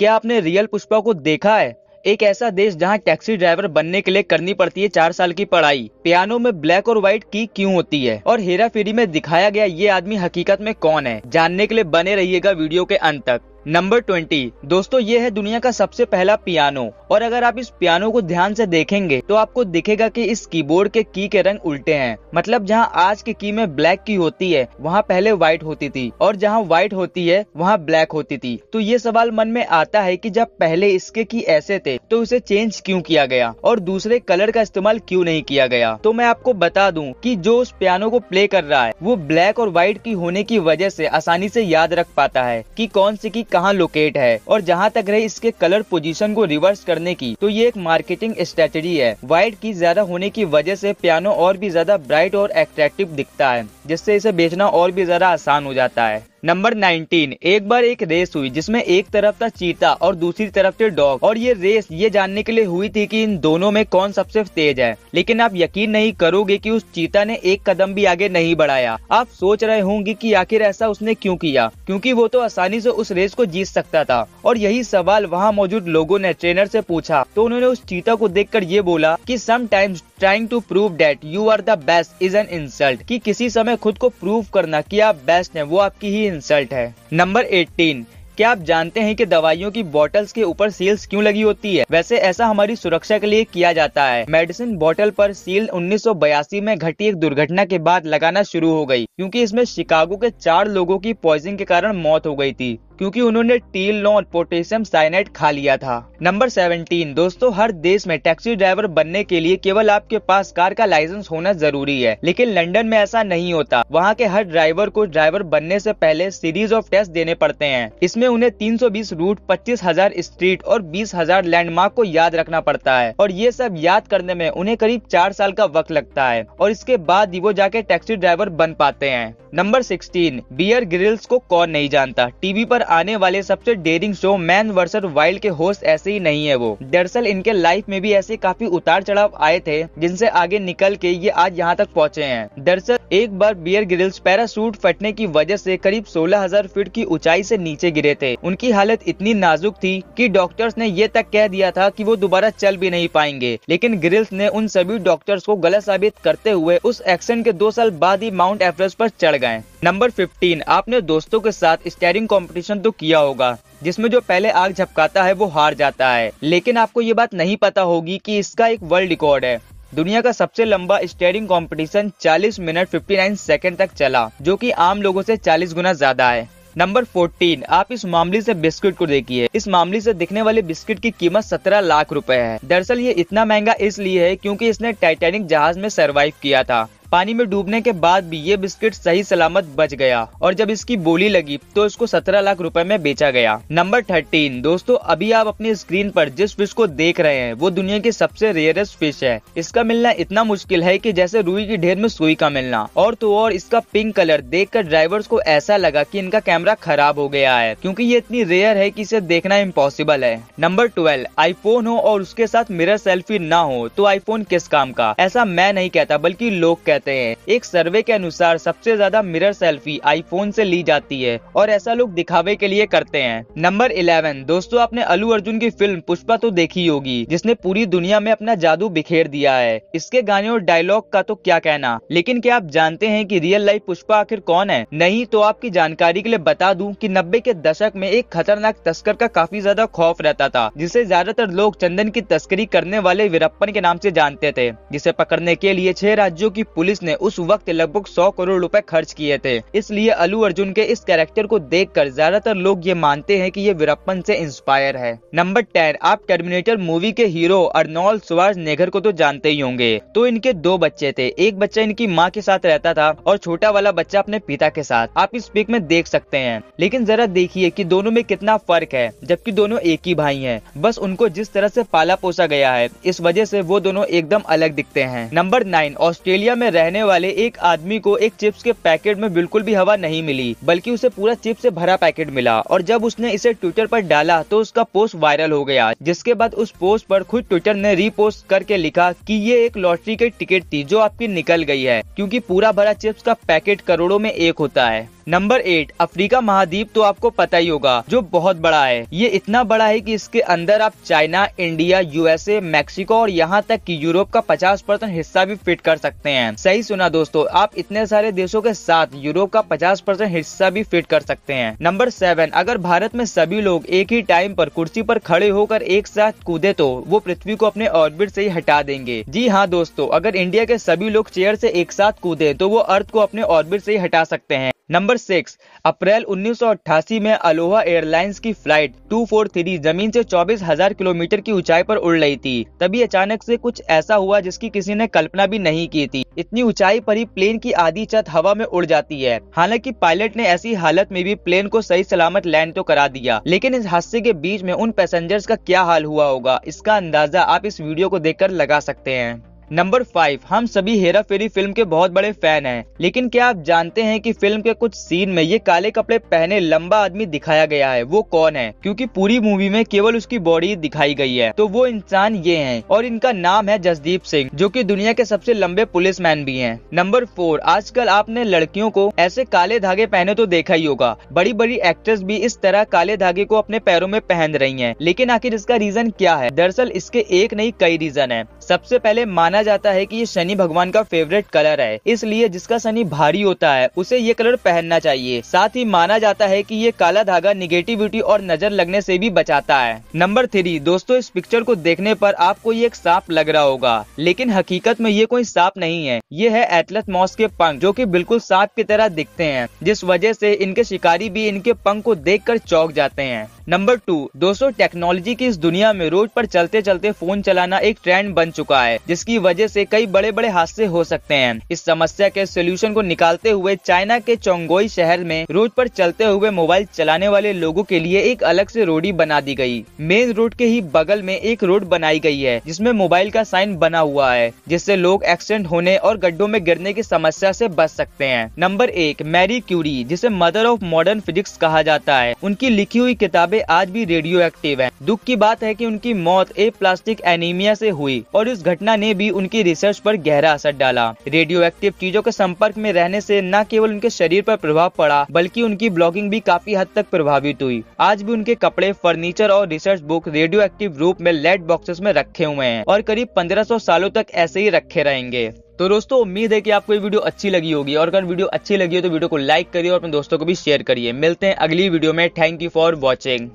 क्या आपने रियल पुष्पा को देखा है? एक ऐसा देश जहां टैक्सी ड्राइवर बनने के लिए करनी पड़ती है 4 साल की पढ़ाई, पियानो में ब्लैक और व्हाइट की क्यों होती है, और हेरा फेरी में दिखाया गया ये आदमी हकीकत में कौन है, जानने के लिए बने रहिएगा वीडियो के अंत तक। नंबर 20 दोस्तों, ये है दुनिया का सबसे पहला पियानो, और अगर आप इस पियानो को ध्यान से देखेंगे तो आपको दिखेगा कि इस कीबोर्ड के की रंग उल्टे हैं। मतलब जहां आज के की में ब्लैक की होती है वहां पहले व्हाइट होती थी, और जहां व्हाइट होती है वहां ब्लैक होती थी। तो ये सवाल मन में आता है कि जब पहले इसके की ऐसे थे तो उसे चेंज क्यों किया गया और दूसरे कलर का इस्तेमाल क्यों नहीं किया गया। तो मैं आपको बता दूं कि जो उस पियानो को प्ले कर रहा है वो ब्लैक और व्हाइट की होने की वजह से आसानी से याद रख पाता है कि कौन सी की कहाँ लोकेट है। और जहाँ तक रही इसके कलर पोजीशन को रिवर्स करने की, तो ये एक मार्केटिंग स्ट्रेटजी है। व्हाइट की ज्यादा होने की वजह से पियानो और भी ज्यादा ब्राइट और अट्रैक्टिव दिखता है, जिससे इसे बेचना और भी ज्यादा आसान हो जाता है। नंबर 19 एक बार एक रेस हुई जिसमें एक तरफ था चीता और दूसरी तरफ थे डॉग, और ये रेस ये जानने के लिए हुई थी कि इन दोनों में कौन सबसे तेज है। लेकिन आप यकीन नहीं करोगे कि उस चीता ने एक कदम भी आगे नहीं बढ़ाया। आप सोच रहे होंगे कि आखिर ऐसा उसने क्यों किया, क्योंकि वो तो आसानी से उस रेस को जीत सकता था। और यही सवाल वहाँ मौजूद लोगों ने ट्रेनर से पूछा, तो उन्होंने उस चीता को देखकर ये बोला कि sometimes trying to prove that you are the best is an insult, कि किसी समय खुद को प्रूव करना कि आप बेस्ट हैं वो आपकी ही इंसल्ट है। नंबर 18 क्या आप जानते हैं कि दवाइयों की बोतल्स के ऊपर सील्स क्यों लगी होती है? वैसे ऐसा हमारी सुरक्षा के लिए किया जाता है। मेडिसिन बोतल पर सील 1982 में घटी एक दुर्घटना के बाद लगाना शुरू हो गई, क्योंकि इसमें शिकागो के 4 लोगों की पॉइजनिंग के कारण मौत हो गई थी, क्योंकि उन्होंने टीलनॉल पोटेशियम साइनाइड खा लिया था। नंबर 17 दोस्तों, हर देश में टैक्सी ड्राइवर बनने के लिए केवल आपके पास कार का लाइसेंस होना जरूरी है, लेकिन लंदन में ऐसा नहीं होता। वहाँ के हर ड्राइवर को ड्राइवर बनने से पहले सीरीज ऑफ टेस्ट देने पड़ते हैं। इसमें उन्हें 320 रूट, 25,000 स्ट्रीट और 20,000 लैंडमार्क को याद रखना पड़ता है, और ये सब याद करने में उन्हें करीब 4 साल का वक्त लगता है, और इसके बाद ही वो जाके टैक्सी ड्राइवर बन पाते हैं। नंबर 16 बियर ग्रिल्स को कौन नहीं जानता। टीवी पर आने वाले सबसे daring show man versus wild के होस्ट ऐसे ही नहीं है वो। दरअसल इनके लाइफ में भी ऐसे काफी उतार चढ़ाव आए थे, जिनसे आगे निकल के ये आज यहाँ तक पहुँचे हैं। दरअसल एक बार बियर ग्रिल्स पैराशूट फटने की वजह से करीब 16,000 फीट की ऊंचाई से नीचे गिरे थे। उनकी हालत इतनी नाजुक थी कि डॉक्टर्स ने ये तक कह दिया था कि वो दोबारा चल भी नहीं पाएंगे, लेकिन ग्रिल्स ने उन सभी डॉक्टर्स को गलत साबित करते हुए उस एक्सीडेंट के 2 साल बाद ही माउंट एवरेस्ट पर चढ़ गए। नंबर 15 आपने दोस्तों के साथ स्टीयरिंग कंपटीशन तो किया होगा, जिसमें जो पहले आग झपकाता है वो हार जाता है। लेकिन आपको ये बात नहीं पता होगी कि इसका एक वर्ल्ड रिकॉर्ड है। दुनिया का सबसे लंबा स्टीयरिंग कंपटीशन 40 मिनट 59 सेकंड तक चला, जो कि आम लोगों से 40 गुना ज्यादा है। नंबर 14 आप इस मामले से बिस्किट को देखिए। इस मामले से दिखने वाले बिस्किट की कीमत 17 लाख रुपए है। दरअसल ये इतना महंगा इसलिए है क्योंकि इसने टाइटैनिक जहाज में सरवाइव किया था। पानी में डूबने के बाद भी ये बिस्किट सही सलामत बच गया, और जब इसकी बोली लगी तो इसको 17 लाख रुपए में बेचा गया। नंबर 13 दोस्तों, अभी आप अपनी स्क्रीन पर जिस फिश को देख रहे हैं वो दुनिया की सबसे रेयरेस्ट फिश है। इसका मिलना इतना मुश्किल है कि जैसे रुई की ढेर में सुई का मिलना। और तो और इसका पिंक कलर देखकर ड्राइवर्स को ऐसा लगा कि इनका कैमरा खराब हो गया है, क्योंकि ये इतनी रेयर है कि इसे देखना इम्पॉसिबल है। नंबर 12 आईफोन हो और उसके साथ मिरर सेल्फी ना हो तो आईफोन किस काम का? ऐसा मैं नहीं कहता, बल्कि लोग कहते हैं। एक सर्वे के अनुसार सबसे ज्यादा मिरर सेल्फी आईफोन से ली जाती है, और ऐसा लोग दिखावे के लिए करते हैं। नंबर 11 दोस्तों, आपने अल्लू अर्जुन की फिल्म पुष्पा तो देखी होगी, जिसने पूरी दुनिया में अपना जादू बिखेर दिया है। इसके गाने और डायलॉग का तो क्या कहना, लेकिन क्या आप जानते हैं कि रियल लाइफ पुष्पा आखिर कौन है? नहीं तो आपकी जानकारी के लिए बता दूं कि 90 के दशक में एक खतरनाक तस्कर का काफी ज्यादा खौफ रहता था, जिसे ज्यादातर लोग चंदन की तस्करी करने वाले वीरप्पन के नाम से जानते थे, जिसे पकड़ने के लिए 6 राज्यों की पुलिस ने उस वक्त लगभग 100 करोड़ रुपए खर्च किए थे। इसलिए अल्लू अर्जुन के इस कैरेक्टर को देखकर ज्यादातर लोग ये मानते हैं कि ये वीरप्पन से इंस्पायर है। नंबर 10 आप टर्मिनेटर मूवी के हीरो अर्नोल्ड श्वार्ज़नेगर को तो जानते ही होंगे। तो इनके 2 बच्चे थे, एक बच्चा इनकी माँ के साथ रहता था और छोटा वाला बच्चा अपने पिता के साथ। आप इस पिक में देख सकते हैं, लेकिन जरा देखिए कि दोनों में कितना फर्क है, जबकि दोनों एक ही भाई हैं। बस उनको जिस तरह से पाला पोसा गया है, इस वजह से वो दोनों एकदम अलग दिखते हैं। नंबर 9 ऑस्ट्रेलिया में रहने वाले एक आदमी को एक चिप्स के पैकेट में बिल्कुल भी हवा नहीं मिली, बल्कि उसे पूरा चिप्स से भरा पैकेट मिला, और जब उसने इसे ट्विटर पर डाला तो उसका पोस्ट वायरल हो गया। जिसके बाद उस पोस्ट पर खुद ट्विटर ने रीपोस्ट करके लिखा कि ये एक लॉटरी की टिकट थी जो आपकी निकल गई है, क्योंकि पूरा भरा चिप्स का पैकेट करोड़ों में एक होता है। नंबर 8 अफ्रीका महाद्वीप तो आपको पता ही होगा, जो बहुत बड़ा है। ये इतना बड़ा है कि इसके अंदर आप चाइना, इंडिया, यूएसए, मैक्सिको और यहाँ तक कि यूरोप का 50% हिस्सा भी फिट कर सकते हैं। सही सुना दोस्तों, आप इतने सारे देशों के साथ यूरोप का 50% हिस्सा भी फिट कर सकते हैं। नंबर 7 अगर भारत में सभी लोग एक ही टाइम पर कुर्सी पर खड़े होकर एक साथ कूदे तो वो पृथ्वी को अपने ऑर्बिट से ही हटा देंगे। जी हाँ दोस्तों, अगर इंडिया के सभी लोग चेयर से एक साथ कूदे तो वो अर्थ को अपने ऑर्बिट से ही हटा सकते हैं। नंबर 6 अप्रैल 1988 में अलोहा एयरलाइंस की फ्लाइट 243 जमीन से 24,000 किलोमीटर की ऊंचाई पर उड़ रही थी। तभी अचानक से कुछ ऐसा हुआ जिसकी किसी ने कल्पना भी नहीं की थी। इतनी ऊंचाई पर ही प्लेन की आधी छत हवा में उड़ जाती है। हालांकि पायलट ने ऐसी हालत में भी प्लेन को सही सलामत लैंड तो करा दिया, लेकिन इस हादसे के बीच में उन पैसेंजर्स का क्या हाल हुआ होगा, इसका अंदाजा आप इस वीडियो को देखकर लगा सकते हैं। नंबर 5 हम सभी हेरा फेरी फिल्म के बहुत बड़े फैन हैं, लेकिन क्या आप जानते हैं कि फिल्म के कुछ सीन में ये काले कपड़े पहने लंबा आदमी दिखाया गया है, वो कौन है? क्योंकि पूरी मूवी में केवल उसकी बॉडी दिखाई गई है, तो वो इंसान ये हैं और इनका नाम है जसदीप सिंह, जो कि दुनिया के सबसे लंबे पुलिसमैन भी हैं। नंबर 4 आजकल आपने लड़कियों को ऐसे काले धागे पहने तो देखा ही होगा। बड़ी बड़ी एक्ट्रेस भी इस तरह काले धागे को अपने पैरों में पहन रही हैं, लेकिन आखिर इसका रीजन क्या है? दरअसल इसके एक नहीं कई रीजन है। सबसे पहले माना जाता है कि ये शनि भगवान का फेवरेट कलर है, इसलिए जिसका शनि भारी होता है उसे ये कलर पहनना चाहिए। साथ ही माना जाता है कि ये काला धागा निगेटिविटी और नजर लगने से भी बचाता है। नंबर 3 दोस्तों इस पिक्चर को देखने पर आपको ये एक सांप लग रहा होगा, लेकिन हकीकत में ये कोई सांप नहीं है। ये है एटलस मॉस के पंख, जो कि बिल्कुल सांप की तरह दिखते हैं, जिस वजह से इनके शिकारी भी इनके पंख को देखकर चौंक जाते हैं। नंबर 2 दोस्तों टेक्नोलॉजी की इस दुनिया में रोड पर चलते चलते फोन चलाना एक ट्रेंड बन चुका है, जिसकी वजह से कई बड़े बड़े हादसे हो सकते हैं। इस समस्या के सोल्यूशन को निकालते हुए चाइना के चोंगोई शहर में रोड पर चलते हुए मोबाइल चलाने वाले लोगों के लिए एक अलग से रोड बना दी गई। मेन रोड के ही बगल में एक रोड बनाई गई है जिसमें मोबाइल का साइन बना हुआ है, जिससे लोग एक्सीडेंट होने और गड्ढों में गिरने की समस्या से बच सकते हैं। नंबर 1 मैरी क्यूरी, जिसे मदर ऑफ मॉडर्न फिजिक्स कहा जाता है, उनकी लिखी हुई किताबें आज भी रेडियो एक्टिव है। दुख की बात है कि उनकी मौत प्लास्टिक एनीमिया से हुई और इस घटना ने भी उनकी रिसर्च पर गहरा असर डाला। रेडियो एक्टिव चीजों के संपर्क में रहने से न केवल उनके शरीर पर प्रभाव पड़ा, बल्कि उनकी ब्लॉगिंग भी काफी हद तक प्रभावित हुई। आज भी उनके कपड़े, फर्नीचर और रिसर्च बुक रेडियो एक्टिव रूप में लेड बॉक्सेस में रखे हुए हैं और करीब 1500 सालों तक ऐसे ही रखे रहेंगे। तो दोस्तों उम्मीद है कि आपको ये वीडियो अच्छी लगी होगी, और अगर वीडियो अच्छी लगी हो तो वीडियो को लाइक करिए और अपने दोस्तों को भी शेयर करिए। मिलते हैं अगली वीडियो में। Thank you for watching.